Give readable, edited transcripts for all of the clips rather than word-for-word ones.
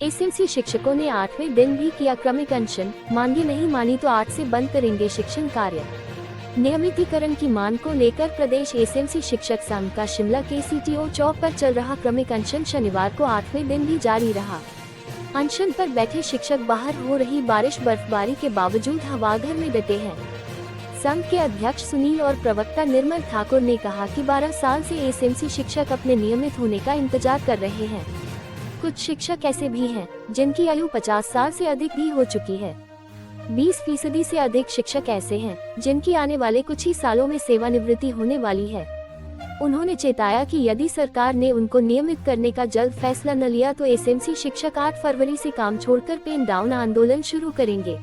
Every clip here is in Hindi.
एसएमसी शिक्षकों ने 8वें दिन भी किया क्रमिक अनशन, मांगे नहीं मानी तो 8 से बंद करेंगे शिक्षण कार्य। नियमितीकरण की मांग को लेकर प्रदेश एसएमसी शिक्षक संघ का शिमला के सीटीओ चौक पर चल रहा क्रमिक अनशन शनिवार को 8वें दिन भी जारी रहा। अनशन पर बैठे शिक्षक बाहर हो रही बारिश बर्फबारी के बावजूद हवाघर में डटे हैं। संघ के अध्यक्ष सुनील और प्रवक्ता निर्मल ठाकुर ने कहा कि 12 साल से एसएमसी शिक्षक अपने नियमित होने का इंतजार कर रहे हैं। कुछ शिक्षक ऐसे भी हैं जिनकी आयु 50 साल से अधिक भी हो चुकी है। 20% से अधिक शिक्षक ऐसे हैं जिनकी आने वाले कुछ ही सालों में सेवानिवृत्ति होने वाली है। उन्होंने चेताया कि यदि सरकार ने उनको नियमित करने का जल्द फैसला न लिया तो एसएमसी शिक्षक 8 फरवरी से काम छोड़कर पेन डाउन आंदोलन शुरू करेंगे।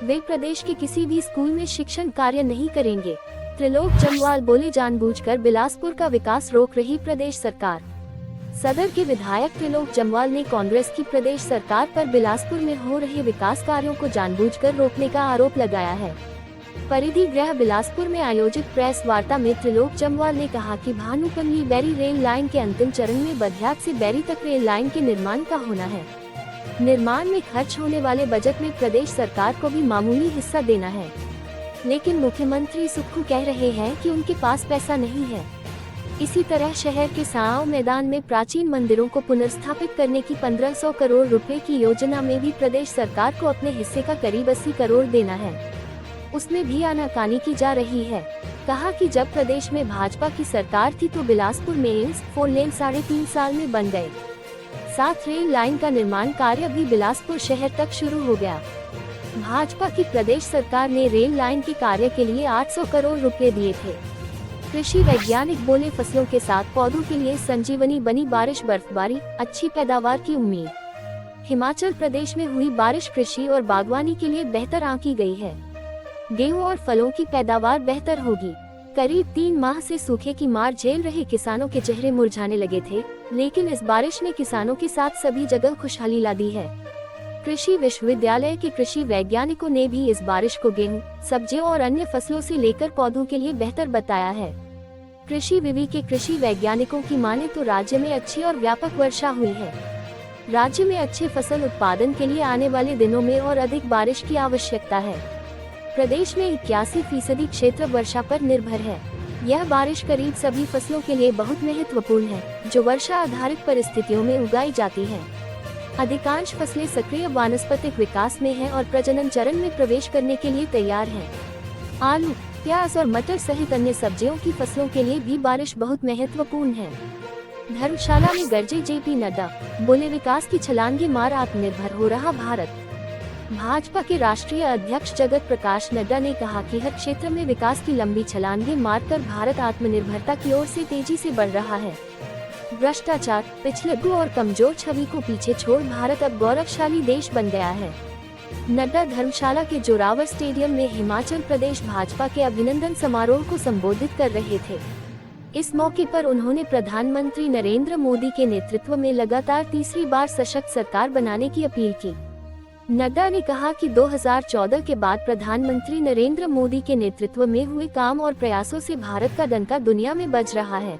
वे प्रदेश के किसी भी स्कूल में शिक्षण कार्य नहीं करेंगे। त्रिलोक जम्वाल बोले, जानबूझकर बिलासपुर का विकास रोक रही प्रदेश सरकार। सदर के विधायक त्रिलोक जम्वाल ने कांग्रेस की प्रदेश सरकार पर बिलासपुर में हो रहे विकास कार्यों को जानबूझकर रोकने का आरोप लगाया है। परिधि गृह बिलासपुर में आयोजित प्रेस वार्ता में त्रिलोक जम्वाल ने कहा कि भानुपल्ली बैरी रेल लाइन के अंतिम चरण में बधियात से बैरी तक रेल लाइन के निर्माण का होना है। निर्माण में खर्च होने वाले बजट में प्रदेश सरकार को भी मामूली हिस्सा देना है, लेकिन मुख्यमंत्री सुक्खू कह रहे हैं कि उनके पास पैसा नहीं है। इसी तरह शहर के साओ मैदान में प्राचीन मंदिरों को पुनर्स्थापित करने की 1500 करोड़ रुपए की योजना में भी प्रदेश सरकार को अपने हिस्से का करीब 80 करोड़ देना है। उसमें भी आनाकानी की जा रही है। कहा कि जब प्रदेश में भाजपा की सरकार थी तो बिलासपुर में एम्स 4 लेन 3.5 साल में बन गए। साथ रेल लाइन का निर्माण कार्य भी बिलासपुर शहर तक शुरू हो गया। भाजपा की प्रदेश सरकार ने रेल लाइन के कार्य के लिए 800 करोड़ रुपए दिए थे। कृषि वैज्ञानिक बोले, फसलों के साथ पौधों के लिए संजीवनी बनी बारिश बर्फबारी, अच्छी पैदावार की उम्मीद। हिमाचल प्रदेश में हुई बारिश कृषि और बागवानी के लिए बेहतर आंकी गई है। गेहूं और फलों की पैदावार बेहतर होगी। करीब 3 माह से सूखे की मार झेल रहे किसानों के चेहरे मुरझाने लगे थे, लेकिन इस बारिश ने किसानों के साथ सभी जगह खुशहाली ला दी है। कृषि विश्वविद्यालय के कृषि वैज्ञानिकों ने भी इस बारिश को गेहूं, सब्जियों और अन्य फसलों से लेकर पौधों के लिए बेहतर बताया है। कृषि विवि के कृषि वैज्ञानिकों की माने तो राज्य में अच्छी और व्यापक वर्षा हुई है। राज्य में अच्छे फसल उत्पादन के लिए आने वाले दिनों में और अधिक बारिश की आवश्यकता है। प्रदेश में 81% क्षेत्र वर्षा पर निर्भर है। यह बारिश करीब सभी फसलों के लिए बहुत महत्वपूर्ण है, जो वर्षा आधारित परिस्थितियों में उगाई जाती हैं। अधिकांश फसलें सक्रिय वानस्पतिक विकास में हैं और प्रजनन चरण में प्रवेश करने के लिए तैयार हैं। आलू, प्याज और मटर सहित अन्य सब्जियों की फसलों के लिए भी बारिश बहुत महत्वपूर्ण है। धर्मशाला में गरजे जेपी नड्डा, बोले, विकास की छलांगे मार आत्मनिर्भर हो रहा भारत। भाजपा के राष्ट्रीय अध्यक्ष जगत प्रकाश नड्डा ने कहा कि हर क्षेत्र में विकास की लंबी छलांगे मारकर भारत आत्मनिर्भरता की ओर से तेजी से बढ़ रहा है। भ्रष्टाचार, पिछड़ों और कमजोर छवि को पीछे छोड़ भारत अब गौरवशाली देश बन गया है। नड्डा धर्मशाला के जोरावर स्टेडियम में हिमाचल प्रदेश भाजपा के अभिनंदन समारोह को संबोधित कर रहे थे। इस मौके पर उन्होंने प्रधानमंत्री नरेंद्र मोदी के नेतृत्व में लगातार तीसरी बार सशक्त सरकार बनाने की अपील की। नड्डा ने कहा कि 2014 के बाद प्रधानमंत्री नरेंद्र मोदी के नेतृत्व में हुए काम और प्रयासों से भारत का डंका दुनिया में बज रहा है।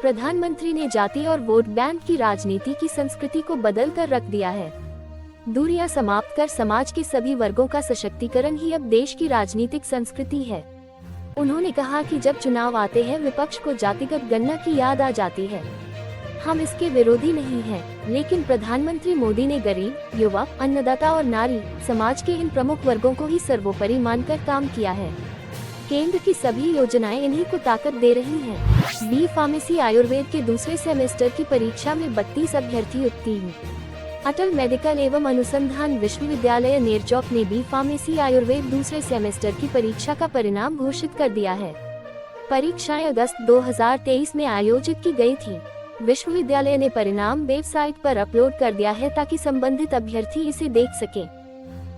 प्रधानमंत्री ने जाति और वोट बैंक की राजनीति की संस्कृति को बदल कर रख दिया है। दूरियां समाप्त कर समाज के सभी वर्गों का सशक्तिकरण ही अब देश की राजनीतिक संस्कृति है। उन्होंने कहा कि जब चुनाव आते हैं विपक्ष को जातिगत गणना की याद आ जाती है। हम इसके विरोधी नहीं हैं, लेकिन प्रधानमंत्री मोदी ने गरीब, युवा, अन्नदाता और नारी समाज के इन प्रमुख वर्गों को ही सर्वोपरि मानकर काम किया है। केंद्र की सभी योजनाएं इन्हीं को ताकत दे रही हैं। बी फार्मेसी आयुर्वेद के दूसरे सेमेस्टर की परीक्षा में 32 अभ्यर्थी उत्तीर्ण। अटल मेडिकल एवं अनुसंधान विश्वविद्यालय नेरचौक ने बी फार्मेसी आयुर्वेद दूसरे सेमेस्टर की परीक्षा का परिणाम घोषित कर दिया है। परीक्षाएं अगस्त 2023 में आयोजित की गई थी। विश्वविद्यालय ने परिणाम वेबसाइट पर अपलोड कर दिया है ताकि संबंधित अभ्यर्थी इसे देख सकें।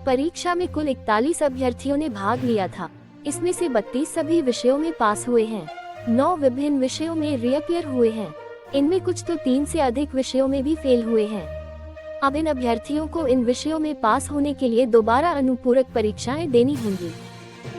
परीक्षा में कुल 41 अभ्यर्थियों ने भाग लिया था। इसमें से 32 सभी विषयों में पास हुए हैं। 9 विभिन्न विषयों में रीअपियर हुए हैं। इनमें कुछ तो 3 से अधिक विषयों में भी फेल हुए हैं। अब इन अभ्यर्थियों को इन विषयों में पास होने के लिए दोबारा अनुपूरक परीक्षाएं देनी होंगी।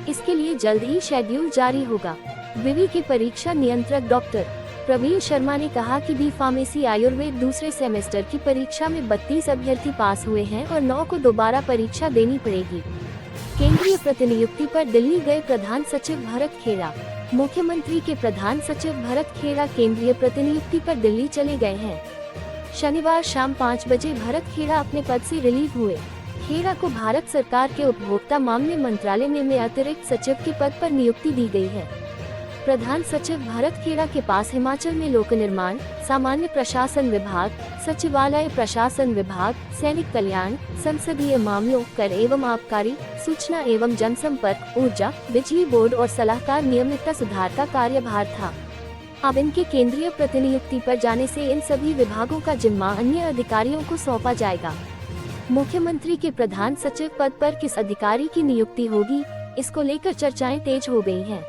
इसके लिए जल्द ही शेड्यूल जारी होगा। विवि के परीक्षा नियंत्रक डॉक्टर प्रवीण शर्मा ने कहा कि बी फार्मेसी आयुर्वेद दूसरे सेमेस्टर की परीक्षा में 32 अभ्यर्थी पास हुए हैं और 9 को दोबारा परीक्षा देनी पड़ेगी। केंद्रीय प्रतिनियुक्ति पर दिल्ली गए प्रधान सचिव भरत खेड़ा। मुख्यमंत्री के प्रधान सचिव भरत खेड़ा केंद्रीय प्रतिनियुक्ति पर दिल्ली चले गए हैं। शनिवार शाम 5 बजे भरत खेड़ा अपने पद से रिलीव हुए। खेड़ा को भारत सरकार के उपभोक्ता मामले मंत्रालय में अतिरिक्त सचिव के पद पर नियुक्ति दी गई है। प्रधान सचिव भरत खेड़ा के पास हिमाचल में लोक निर्माण, सामान्य प्रशासन विभाग, सचिवालय प्रशासन विभाग, सैनिक कल्याण, संसदीय मामलों, कर एवं आबकारी, सूचना एवं जनसंपर्क, ऊर्जा, बिजली बोर्ड और सलाहकार नियमितता सुधार का कार्यभार था। अब इनके केंद्रीय प्रतिनियुक्ति पर जाने से इन सभी विभागों का जिम्मा अन्य अधिकारियों को सौंपा जाएगा। मुख्यमंत्री के प्रधान सचिव पद पर किस अधिकारी की नियुक्ति होगी, इसको लेकर चर्चाएं तेज हो गई हैं।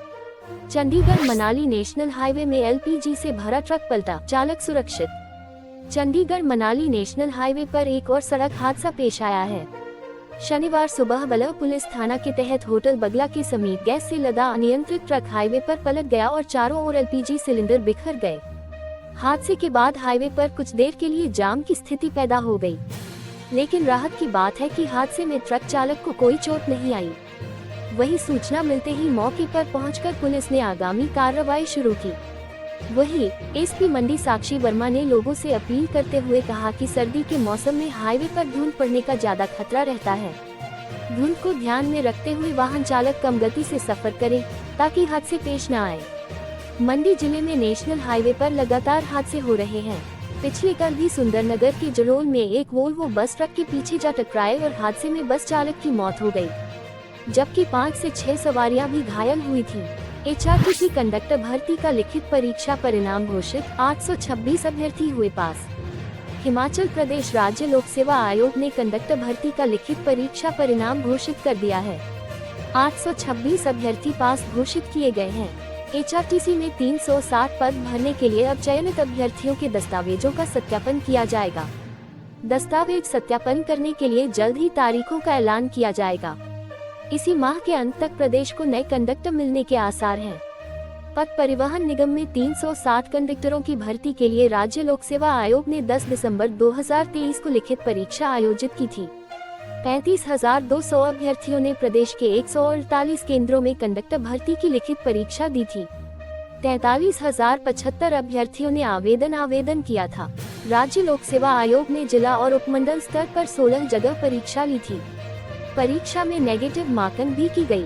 चंडीगढ़ मनाली नेशनल हाईवे में एलपीजी से भरा ट्रक पलटा, चालक सुरक्षित। चंडीगढ़ मनाली नेशनल हाईवे पर एक और सड़क हादसा पेश आया है। शनिवार सुबह बलव पुलिस थाना के तहत होटल बगला के समीप गैस से लदा अनियंत्रित ट्रक हाईवे पर पलट गया और चारों ओर एलपीजी सिलेंडर बिखर गए। हादसे के बाद हाईवे पर कुछ देर के लिए जाम की स्थिति पैदा हो गई, लेकिन राहत की बात है कि हादसे में ट्रक चालक को कोई चोट नहीं आई। वहीं सूचना मिलते ही मौके पर पहुंचकर पुलिस ने आगामी कार्रवाई शुरू की। वहीं एसपी मंडी साक्षी वर्मा ने लोगों से अपील करते हुए कहा कि सर्दी के मौसम में हाईवे पर धुंध पड़ने का ज्यादा खतरा रहता है। धुंध को ध्यान में रखते हुए वाहन चालक कम गति से सफर करे ताकि हादसे पेश न आए। मंडी जिले में नेशनल हाईवे पर लगातार हादसे हो रहे हैं। पिछले कल भी सुंदरनगर के जरोल में एक वोल्वो बस ट्रक के पीछे जा टकराए और हादसे में बस चालक की मौत हो गई, जबकि 5 से 6 सवारियां भी घायल हुई थीं। एचआरटीसी कंडक्टर भर्ती का लिखित परीक्षा परिणाम घोषित, 826 अभ्यर्थी हुए पास। हिमाचल प्रदेश राज्य लोक सेवा आयोग ने कंडक्टर भर्ती का लिखित परीक्षा परिणाम घोषित कर दिया है। 826 अभ्यर्थी पास घोषित किए गए हैं। एचआरटीसी में 360 पद भरने के लिए अब चयनित अभ्यर्थियों के दस्तावेजों का सत्यापन किया जाएगा। दस्तावेज सत्यापन करने के लिए जल्द ही तारीखों का ऐलान किया जाएगा। इसी माह के अंत तक प्रदेश को नए कंडक्टर मिलने के आसार हैं। पथ परिवहन निगम में 360 कंडक्टरों की भर्ती के लिए राज्य लोक सेवा आयोग ने 10 दिसंबर 2023 को लिखित परीक्षा आयोजित की थी। 35,200 अभ्यर्थियों ने प्रदेश के 148 केंद्रों में कंडक्टर भर्ती की लिखित परीक्षा दी थी। 43,075 अभ्यर्थियों ने आवेदन किया था। राज्य लोक सेवा आयोग ने जिला और उपमंडल स्तर पर 16 जगह परीक्षा ली थी। परीक्षा में नेगेटिव मार्किंग भी की गई।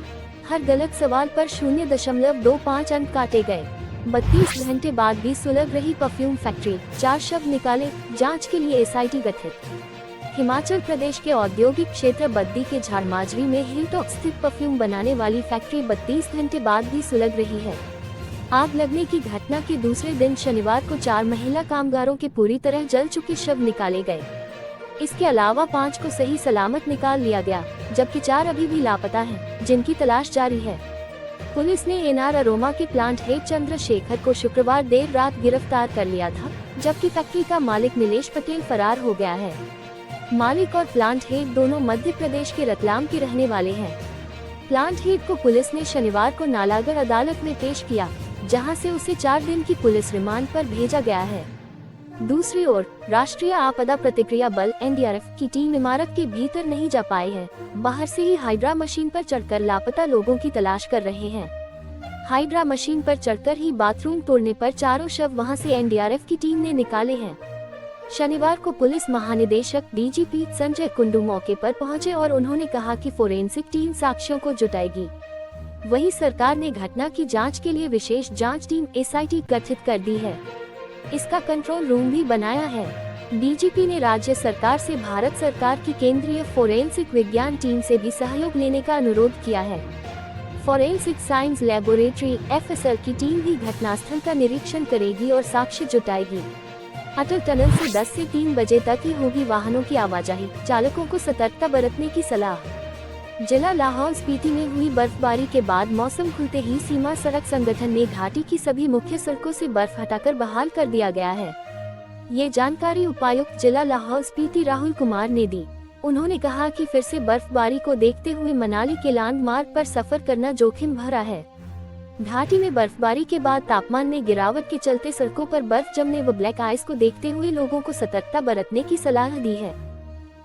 हर गलत सवाल पर 0.25 अंक काटे गए। 32 घंटे बाद भी सुलग रही परफ्यूम फैक्ट्री, 4 शव निकाले, जांच के लिए एसआईटी गठित। हिमाचल प्रदेश के औद्योगिक क्षेत्र बद्दी के झाड़माजरी में हिलटॉप स्थित परफ्यूम बनाने वाली फैक्ट्री 32 घंटे बाद भी सुलग रही है। आग लगने की घटना के दूसरे दिन शनिवार को 4 महिला कामगारों के पूरी तरह जल चुके शव निकाले गए। इसके अलावा 5 को सही सलामत निकाल लिया गया, जबकि 4 अभी भी लापता हैं, जिनकी तलाश जारी है। पुलिस ने एनआर अरोमा के प्लांट हेड चंद्रशेखर को शुक्रवार देर रात गिरफ्तार कर लिया था, जबकि फैक्ट्री का मालिक नीलेश पटेल फरार हो गया है। मालिक और प्लांट हेड दोनों मध्य प्रदेश के रतलाम के रहने वाले हैं। प्लांट हेड को पुलिस ने शनिवार को नालागढ़ अदालत में पेश किया, जहां से उसे 4 दिन की पुलिस रिमांड पर भेजा गया है। दूसरी ओर राष्ट्रीय आपदा प्रतिक्रिया बल एनडीआरएफ की टीम इमारत के भीतर नहीं जा पाई है। बाहर से ही हाइड्रा मशीन पर चढ़कर लापता लोगों की तलाश कर रहे हैं। हाइड्रा मशीन पर चढ़कर ही बाथरूम तोड़ने पर 4 शव वहां से एनडीआरएफ की टीम ने निकाले हैं। शनिवार को पुलिस महानिदेशक डीजीपी संजय कुंडू मौके पर पहुंचे और उन्होंने कहा कि फोरेंसिक टीम साक्ष्यों को जुटाएगी। वहीं सरकार ने घटना की जांच के लिए विशेष जांच टीम एसआईटी गठित कर दी है। इसका कंट्रोल रूम भी बनाया है। डीजीपी ने राज्य सरकार से भारत सरकार की केंद्रीय फोरेंसिक विज्ञान टीम से भी सहयोग लेने का अनुरोध किया है। फोरेंसिक साइंस लैबोरेटरी एफएसएल की टीम भी घटनास्थल का निरीक्षण करेगी और साक्ष्य जुटाएगी। अटल टनल से 10 से 3 बजे तक ही होगी वाहनों की आवाजाही, चालकों को सतर्कता बरतने की सलाह। जिला लाहौल स्पीति में हुई बर्फबारी के बाद मौसम खुलते ही सीमा सड़क संगठन ने घाटी की सभी मुख्य सड़कों से बर्फ हटाकर बहाल कर दिया गया है। ये जानकारी उपायुक्त जिला लाहौल स्पीति राहुल कुमार ने दी। उन्होंने कहा कि फिर से बर्फबारी को देखते हुए मनाली के लांग मार्ग पर सफर करना जोखिम भरा है। घाटी में बर्फबारी के बाद तापमान में गिरावट के चलते सड़कों पर बर्फ जमने व ब्लैक आइस को देखते हुए लोगों को सतर्कता बरतने की सलाह दी है।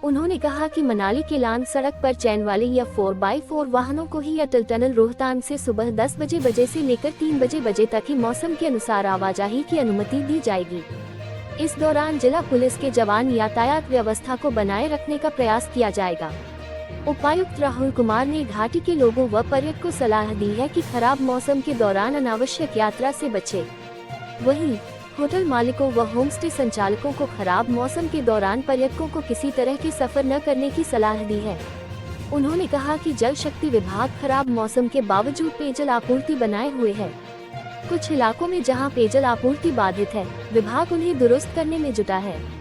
उन्होंने कहा कि मनाली के लान सड़क पर चैन वाले या 4x4 वाहनों को ही अटल टनल रोहतांग से सुबह 10 बजे से लेकर 3 बजे तक ही मौसम के अनुसार आवाजाही की अनुमति दी जाएगी। इस दौरान जिला पुलिस के जवान यातायात व्यवस्था को बनाए रखने का प्रयास किया जाएगा। उपायुक्त राहुल कुमार ने घाटी के लोगों व पर्यटकों को सलाह दी है कि खराब मौसम के दौरान अनावश्यक यात्रा से बचें। वहीं होटल मालिकों व होमस्टे संचालकों को खराब मौसम के दौरान पर्यटकों को किसी तरह के सफर न करने की सलाह दी है। उन्होंने कहा कि जल शक्ति विभाग खराब मौसम के बावजूद पेयजल आपूर्ति बनाए हुए है। कुछ इलाकों में जहां पेयजल आपूर्ति बाधित है, विभाग उन्हें दुरुस्त करने में जुटा है।